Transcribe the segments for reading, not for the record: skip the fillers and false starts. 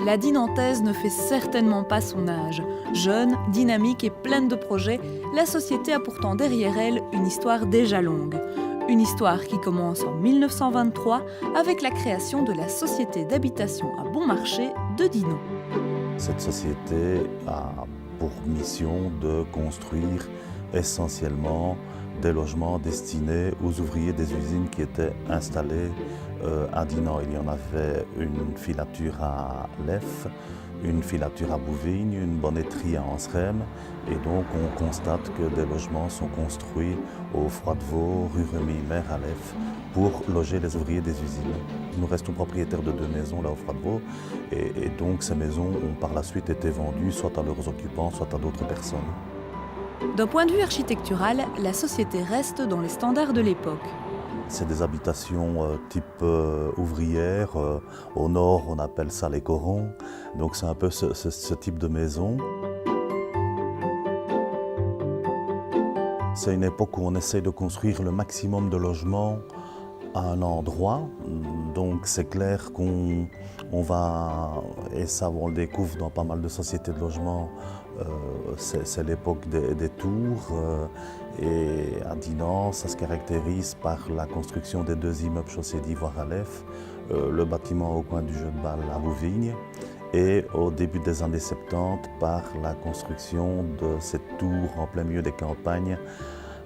la Dinantaise ne fait certainement pas son âge. Jeune, dynamique et pleine de projets, la société a pourtant derrière elle une histoire déjà longue. Une histoire qui commence en 1923 avec la création de la Société d'habitation à bon marché de Dinan. Cette société a pour mission de construire essentiellement des logements destinés aux ouvriers des usines qui étaient installés à Dinan. Il y en avait une filature à Leffe, une filature à Bouvignes, une bonneterie à Anserem. Et donc on constate que des logements sont construits au Froidevaux, rue Remy-Mer à Leffe, pour loger les ouvriers des usines. Nous restons propriétaires de 2 maisons là au Froidevaux et donc ces maisons ont par la suite été vendues soit à leurs occupants, soit à d'autres personnes. D'un point de vue architectural, la société reste dans les standards de l'époque. C'est des habitations type ouvrière. Au nord, on appelle ça les corons. Donc c'est un peu ce type de maison. C'est une époque où on essaie de construire le maximum de logements à un endroit. Donc c'est clair qu'on va, et ça on le découvre dans pas mal de sociétés de logement, c'est l'époque des tours. Et à Dinan, ça se caractérise par la construction des 2 immeubles chaussés d'Ivoire à Leffe, le bâtiment au coin du jeu de balle à Bouvignes, et au début des années 70 par la construction de cette tour en plein milieu des campagnes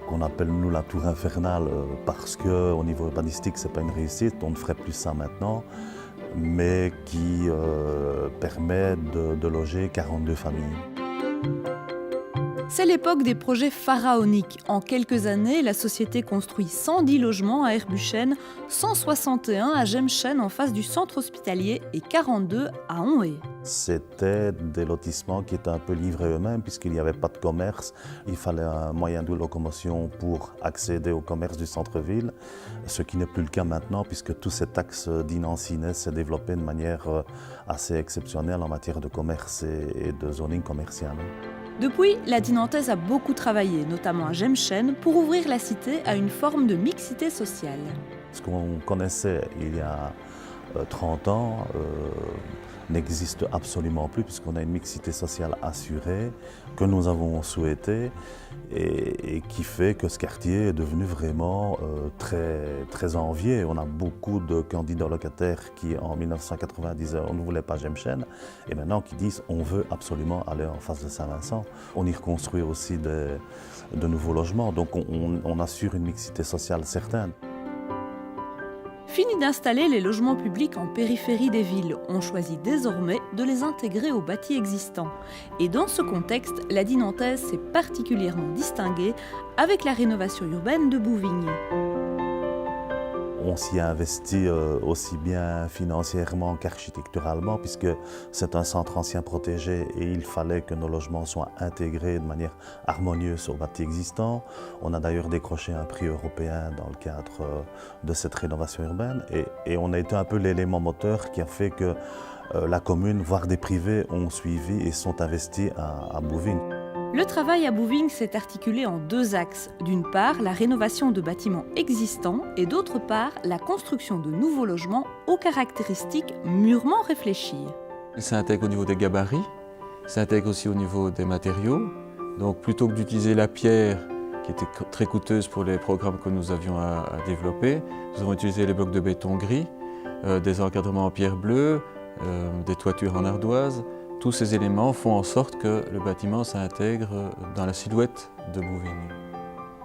qu'on appelle nous la tour infernale parce qu'au niveau urbanistique c'est pas une réussite, on ne ferait plus ça maintenant, mais qui permet de loger 42 familles. C'est l'époque des projets pharaoniques. En quelques années, la société construit 110 logements à Herbuchen, 161 à Gemschen en face du centre hospitalier et 42 à Onhé. C'était des lotissements qui étaient un peu livrés eux-mêmes puisqu'il n'y avait pas de commerce. Il fallait un moyen de locomotion pour accéder au commerce du centre-ville, ce qui n'est plus le cas maintenant puisque tout cet axe Dinan-Ciney s'est développé de manière assez exceptionnelle en matière de commerce et de zoning commercial. Depuis, la Dinantaise a beaucoup travaillé, notamment à Gemschen, pour ouvrir la cité à une forme de mixité sociale. Ce qu'on connaissait il y a 30 ans n'existe absolument plus puisqu'on a une mixité sociale assurée que nous avons souhaitée et qui fait que ce quartier est devenu vraiment très envié. On a beaucoup de candidats locataires qui en 1990 disaient on ne voulait pas Gemschen et maintenant qui disent on veut absolument aller en face de Saint-Vincent. On y reconstruit aussi de nouveaux logements, donc on assure une mixité sociale certaine. Fini d'installer les logements publics en périphérie des villes, on choisit désormais de les intégrer aux bâtis existants. Et dans ce contexte, la Dinantaise s'est particulièrement distinguée avec la rénovation urbaine de Bouvignes. On s'y a investi aussi bien financièrement qu'architecturalement puisque c'est un centre ancien protégé et il fallait que nos logements soient intégrés de manière harmonieuse aux bâtis existants. On a d'ailleurs décroché un prix européen dans le cadre de cette rénovation urbaine et on a été un peu l'élément moteur qui a fait que la commune, voire des privés, ont suivi et sont investis à Bouvignes. Le travail à Bouvignes s'est articulé en 2 axes. D'une part, la rénovation de bâtiments existants et d'autre part, la construction de nouveaux logements aux caractéristiques mûrement réfléchies. Ça intègre au niveau des gabarits, ça intègre aussi au niveau des matériaux. Donc plutôt que d'utiliser la pierre, qui était très coûteuse pour les programmes que nous avions à développer, nous avons utilisé les blocs de béton gris, des encadrements en pierre bleue, des toitures en ardoise. Tous ces éléments font en sorte que le bâtiment s'intègre dans la silhouette de Bouvignes.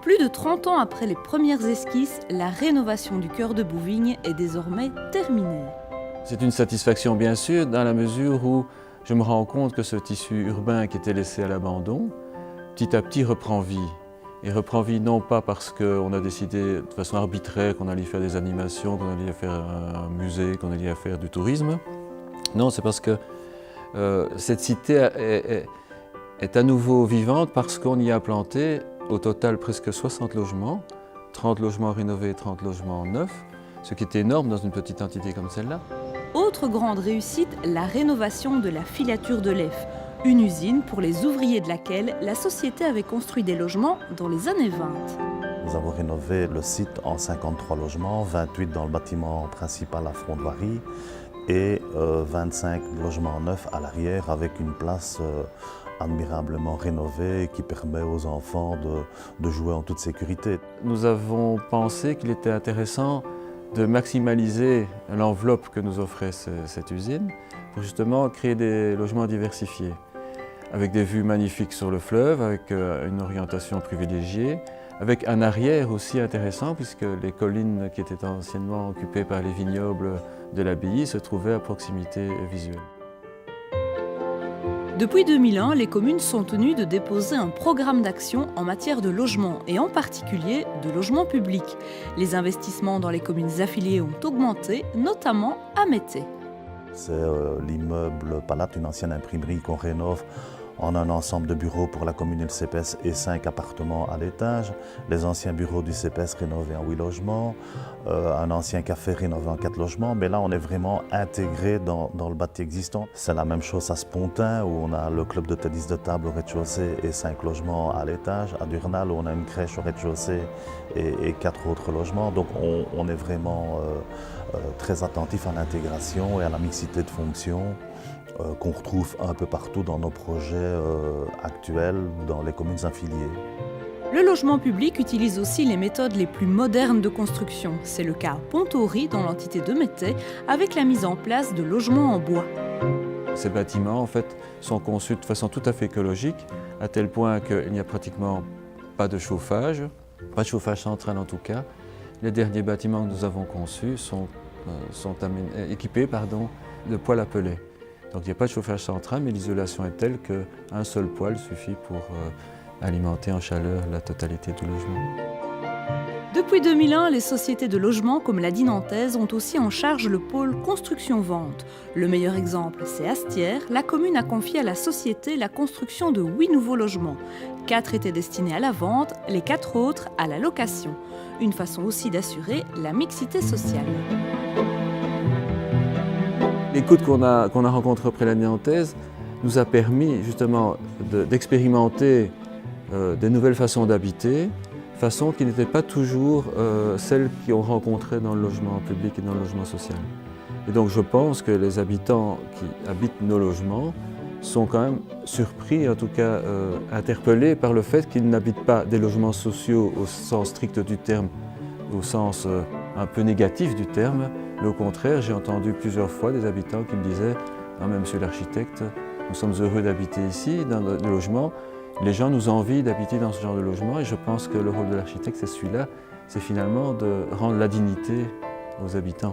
Plus de 30 ans après les premières esquisses, la rénovation du cœur de Bouvignes est désormais terminée. C'est une satisfaction bien sûr dans la mesure où je me rends compte que ce tissu urbain qui était laissé à l'abandon, petit à petit reprend vie. Et reprend vie non pas parce qu'on a décidé de façon arbitraire qu'on allait faire des animations, qu'on allait faire un musée, qu'on allait faire du tourisme. Non, c'est parce que cette cité est à nouveau vivante parce qu'on y a planté au total presque 60 logements, 30 logements rénovés, 30 logements neufs, ce qui est énorme dans une petite entité comme celle-là. Autre grande réussite, la rénovation de la filature de Leffe, une usine pour les ouvriers de laquelle la société avait construit des logements dans les années 20. Nous avons rénové le site en 53 logements, 28 dans le bâtiment principal à Frondoirie et 25 logements neufs à l'arrière avec une place admirablement rénovée qui permet aux enfants de jouer en toute sécurité. Nous avons pensé qu'il était intéressant de maximaliser l'enveloppe que nous offrait cette usine pour justement créer des logements diversifiés, avec des vues magnifiques sur le fleuve, avec une orientation privilégiée, avec un arrière aussi intéressant puisque les collines qui étaient anciennement occupées par les vignobles de l'abbaye se trouvaient à proximité visuelle. Depuis 2001, les communes sont tenues de déposer un programme d'action en matière de logement et en particulier de logement public. Les investissements dans les communes affiliées ont augmenté, notamment à Mété. C'est l'immeuble Palat, une ancienne imprimerie qu'on rénove en un ensemble de bureaux pour la commune et le CPS et 5 appartements à l'étage. Les anciens bureaux du CPS rénovés en 8 logements, un ancien café rénové en 4 logements. Mais là, on est vraiment intégré dans le bâti existant. C'est la même chose à Spontin, où on a le club de tennis de table au rez-de-chaussée et 5 logements à l'étage. À Durnal, où on a une crèche au rez-de-chaussée et 4 autres logements. Donc on est vraiment très attentif à l'intégration et à la mixité de fonctions qu'on retrouve un peu partout dans nos projets actuels dans les communes affiliées. Le logement public utilise aussi les méthodes les plus modernes de construction. C'est le cas à Pontorry, dans l'entité de Mété, avec la mise en place de logements en bois. Ces bâtiments en fait, sont conçus de façon tout à fait écologique, à tel point qu'il n'y a pratiquement pas de chauffage central en tout cas. Les derniers bâtiments que nous avons conçus sont équipés de poêles à pellet. Donc il n'y a pas de chauffage central, mais l'isolation est telle qu'un seul poêle suffit pour alimenter en chaleur la totalité du logement. Depuis 2001, les sociétés de logement comme la Dinantaise ont aussi en charge le pôle construction-vente. Le meilleur exemple, c'est Astières. La commune a confié à la société la construction de 8 nouveaux logements. 4 étaient destinés à la vente, les 4 autres à la location. Une façon aussi d'assurer la mixité sociale. L'écoute qu'on a rencontrée auprès de la Dinantaise nous a permis justement d'expérimenter des nouvelles façons d'habiter, façons qui n'étaient pas toujours celles qu'on rencontrait dans le logement public et dans le logement social. Et donc je pense que les habitants qui habitent nos logements sont quand même surpris, en tout cas interpellés par le fait qu'ils n'habitent pas des logements sociaux au sens strict du terme, au sens un peu négatif du terme, mais au contraire, j'ai entendu plusieurs fois des habitants qui me disaient « Ah mais monsieur l'architecte, nous sommes heureux d'habiter ici, dans le logement. Les gens nous envient d'habiter dans ce genre de logement et je pense que le rôle de l'architecte, c'est celui-là, c'est finalement de rendre la dignité aux habitants. »